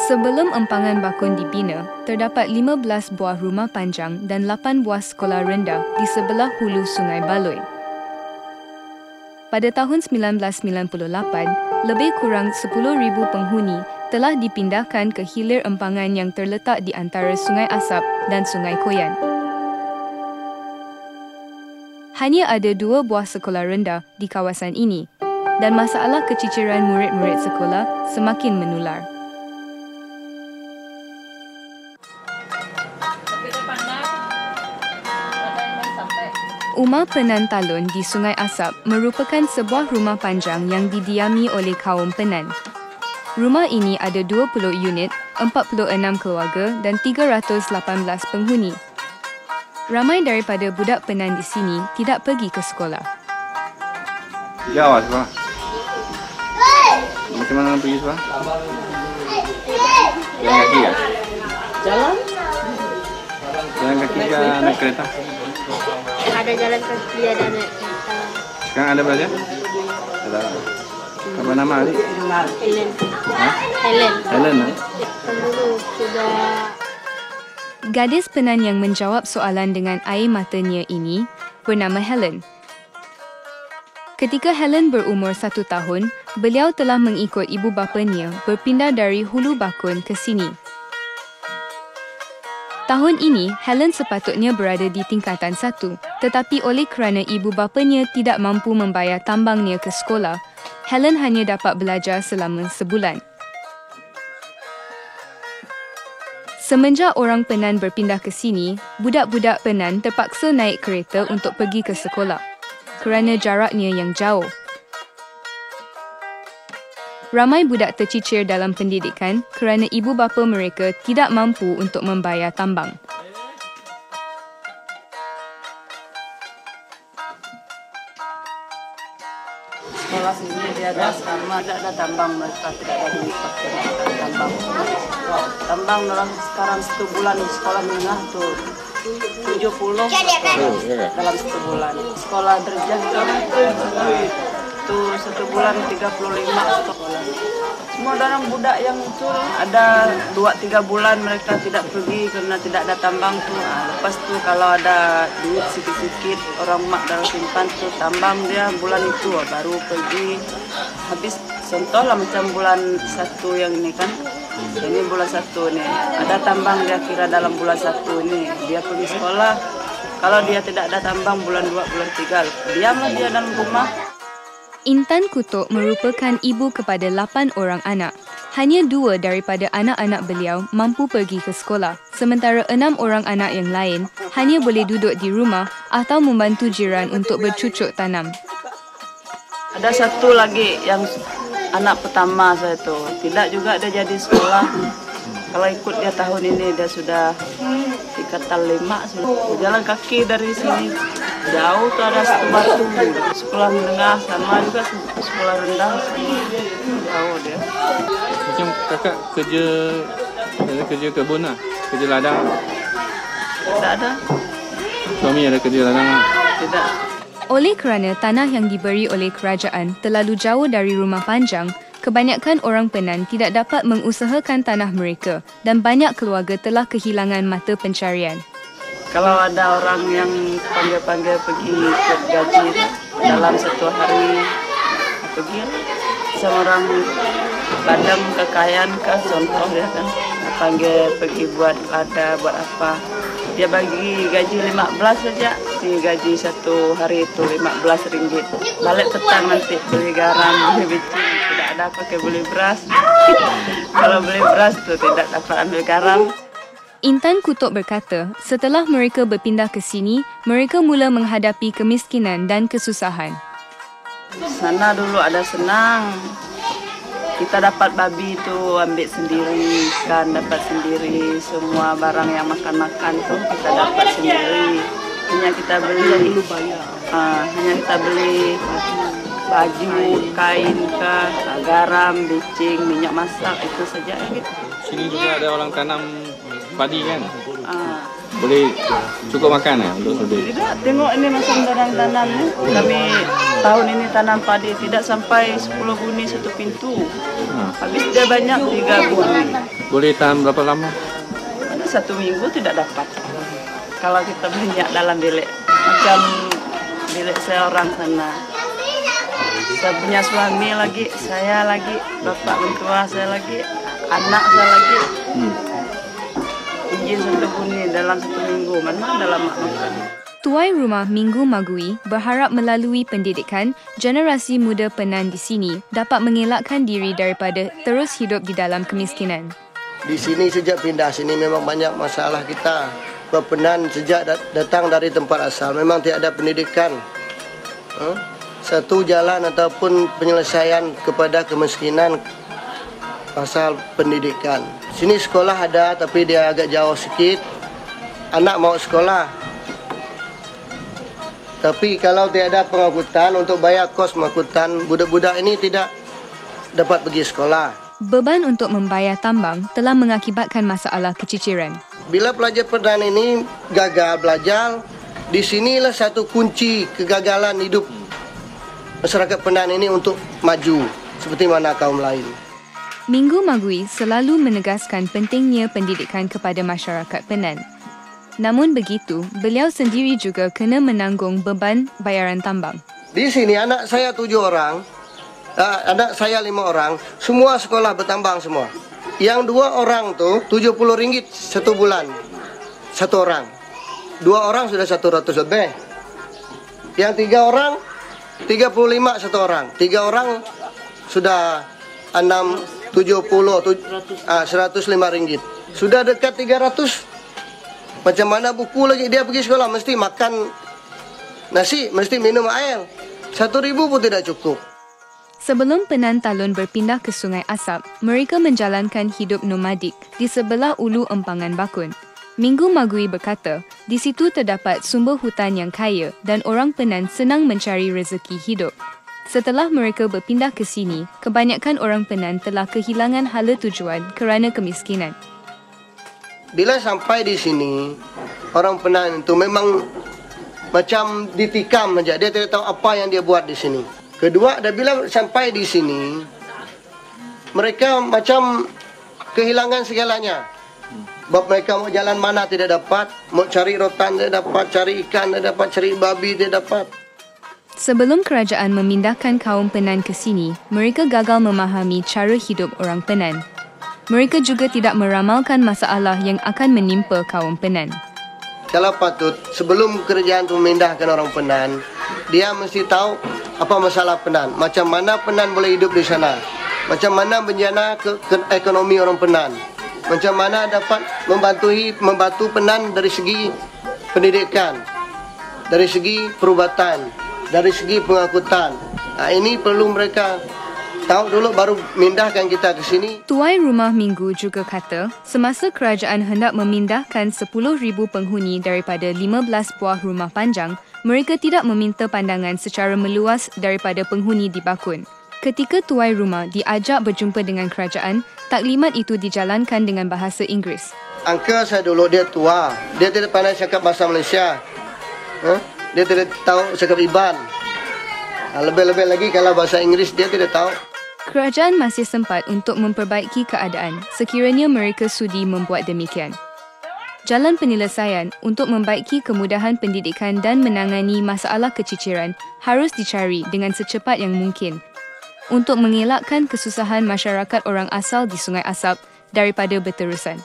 Sebelum empangan bakun dibina, terdapat 15 buah rumah panjang dan 8 buah sekolah rendah di sebelah hulu Sungai Baloi. Pada tahun 1998, lebih kurang 10,000 penghuni telah dipindahkan ke hilir empangan yang terletak di antara Sungai Asap dan Sungai Koyan. Hanya ada 2 buah sekolah rendah di kawasan ini dan masalah keciciran murid-murid sekolah semakin menular. Umar Penan Talun di Sungai Asap merupakan sebuah rumah panjang yang didiami oleh kaum Penan. Rumah ini ada 20 unit, 46 keluarga dan 318 penghuni. Ramai daripada budak Penan di sini tidak pergi ke sekolah. Ya, awak sekolah. Macam mana pergi sekolah? Jalan kaki ya? Jalan kaki ke naik kereta? ada jalan kaki, ada naik kereta. Sekarang ada belajar? Ada. Apa nama adik? Helen. Helen. Dulu sudah. Gadis Penan yang menjawab soalan dengan air matanya ini bernama Helen. Ketika Helen berumur 1 tahun, beliau telah mengikut ibu bapanya berpindah dari Hulu Bakun ke sini. Tahun ini, Helen sepatutnya berada di tingkatan 1, tetapi oleh kerana ibu bapanya tidak mampu membayar tambangnya ke sekolah, Helen hanya dapat belajar selama sebulan. Semenjak orang Penan berpindah ke sini, budak-budak Penan terpaksa naik kereta untuk pergi ke sekolah kerana jaraknya yang jauh. Ramai budak tercicir dalam pendidikan kerana ibu bapa mereka tidak mampu untuk membayar tambang. Sekolah sini dia ada asrama, tidak ada tambang, mereka tidak ada duit pakai tambang. Tambang dalam sekarang 1 bulan sekolah menengah tuh 70 dalam 1 bulan. Sekolah derajat itu 1 bulan 35 sekolah. Semua orang budak yang muncul ada 2-3 bulan mereka tidak pergi karena tidak ada tambang tuh. Lepas tuh kalau ada duit sedikit-sedikit orang mak dalam simpan tuh tambang dia bulan itu baru pergi. Habis contoh lah macam bulan 1 yang ini kan. Ini bulan 1 nih ada tambang dia kira dalam bulan 1 ini dia pergi sekolah. Kalau dia tidak ada tambang bulan 2, bulan 3 diamlah dia dalam rumah. Intan Kutuk merupakan ibu kepada 8 orang anak. Hanya 2 daripada anak-anak beliau mampu pergi ke sekolah, sementara 6 orang anak yang lain hanya boleh duduk di rumah atau membantu jiran untuk bercucuk tanam. Ada 1 lagi yang anak pertama saya tu, tidak juga dia jadi sekolah. Kalau ikut dia tahun ini dia sudah tingkatan 5 sudah. Jalan kaki dari sini jauh tuh ada 1 batu. Sekolah menengah sama juga sekolah rendah jauh dia. Macam kakak kerja kebun lah, kerja ladang. Tidak ada. Suami ada kerja ladang lah. Tidak. Oleh kerana tanah yang diberi oleh kerajaan terlalu jauh dari rumah panjang, kebanyakan orang Penan tidak dapat mengusahakan tanah mereka dan banyak keluarga telah kehilangan mata pencarian. Kalau ada orang yang panggil-panggil pergi ikut gaji dalam 1 hari pergi sama orang ladang kekayaan ke contoh ya kan panggil pergi buat lada buat apa dia bagi gaji 15 saja si gaji 1 hari itu 15 ringgit balik petang nanti beli garam beli bicin tidak ada pakai beli beras kalau beli beras tuh tidak dapat ambil garam. Intan Kutuk berkata, setelah mereka berpindah ke sini, mereka mula menghadapi kemiskinan dan kesusahan. Sana dulu ada senang. Kita dapat babi itu ambil sendiri, ikan dapat sendiri, semua barang yang makan-makan tuh kita dapat sendiri. Hanya kita beli hanya kita beli baju, kain, garam, bicing, minyak masak itu saja gitu. Sini juga ada orang tanam padi kan? Boleh cukup makan ya untuk sedih? Tidak, tengok ini macam orang tanam ni. Kami tahun ini tanam padi tidak sampai 10 buni 1 pintu. Habis dia banyak 3 buni. Boleh tahan berapa lama? Ada 1 minggu tidak dapat. Kalau kita banyak dalam bilik, macam bilik saya orang sana. Saya punya suami lagi, saya lagi, bapak mentua saya lagi, anak saya lagi. Izin 1 bunyi dalam 1 minggu, mana dalam makan. Tuai Rumah Minggu Magui berharap melalui pendidikan, generasi muda Penan di sini dapat mengelakkan diri daripada terus hidup di dalam kemiskinan. Di sini sejak pindah sini memang banyak masalah kita. Penan sejak datang dari tempat asal memang tidak ada pendidikan. Satu jalan ataupun penyelesaian kepada kemiskinan pasal pendidikan. Sini sekolah ada tapi dia agak jauh sikit. Anak mau sekolah. Tapi kalau tiada pengangkutan untuk bayar kos pengangkutan, budak-budak ini tidak dapat pergi sekolah. Beban untuk membayar tambang telah mengakibatkan masalah keciciran. Bila pelajar Penan ini gagal belajar, di sinilah satu kunci kegagalan hidup masyarakat Penan ini untuk maju seperti mana kaum lain. Minggu Magui selalu menegaskan pentingnya pendidikan kepada masyarakat Penan. Namun begitu, beliau sendiri juga kena menanggung beban bayaran tambang. Di sini anak saya 7 orang, anak saya 5 orang, semua sekolah bertambang semua. Yang 2 orang tu RM70 1 bulan, 1 orang. 2 orang sudah 100 lebih. Yang 3 orang 35 1 orang. 3 orang sudah 670 RM105. Sudah dekat 300. Macam mana buku lagi dia pergi sekolah mesti makan nasi, mesti minum air. 1,000 pun tidak cukup. Sebelum Penan Talon berpindah ke Sungai Asap, mereka menjalankan hidup nomadik di sebelah ulu empangan Bakun. Minggu Magui berkata, di situ terdapat sumber hutan yang kaya dan orang Penan senang mencari rezeki hidup. Setelah mereka berpindah ke sini, kebanyakan orang Penan telah kehilangan hala tujuan kerana kemiskinan. Bila sampai di sini, orang Penan itu memang macam ditikam saja. Dia tidak tahu apa yang dia buat di sini. Kedua, bila sampai di sini, mereka macam kehilangan segalanya. Sebab mereka mau jalan mana tidak dapat, mau cari rotan tidak dapat, cari ikan tidak dapat, cari babi tidak dapat. Sebelum kerajaan memindahkan kaum Penan ke sini, mereka gagal memahami cara hidup orang Penan. Mereka juga tidak meramalkan masalah yang akan menimpa kaum Penan. Kalau patut, sebelum kerajaan itu memindahkan orang Penan, dia mesti tahu apa masalah Penan. Macam mana Penan boleh hidup di sana. Macam mana menjana ke ekonomi orang Penan. Macam mana dapat membantu Penan dari segi pendidikan, dari segi perubatan, dari segi pengangkutan. Ini perlu mereka tahu dulu baru mindahkan kita ke sini. Tuai Rumah Minggu juga kata, semasa kerajaan hendak memindahkan 10,000 penghuni daripada 15 buah rumah panjang, mereka tidak meminta pandangan secara meluas daripada penghuni di Bakun. Ketika tuai rumah diajak berjumpa dengan kerajaan, taklimat itu dijalankan dengan bahasa Inggeris. Uncle saya dulu dia tua, dia tidak pandai cakap bahasa Malaysia. Dia tidak tahu cakap Iban. Lebih-lebih lagi kalau bahasa Inggeris dia tidak tahu. Kerajaan masih sempat untuk memperbaiki keadaan sekiranya mereka sudi membuat demikian. Jalan penyelesaian untuk membaiki kemudahan pendidikan dan menangani masalah keciciran harus dicari dengan secepat yang mungkin untuk mengelakkan kesusahan masyarakat orang asal di Sungai Asap daripada berterusan.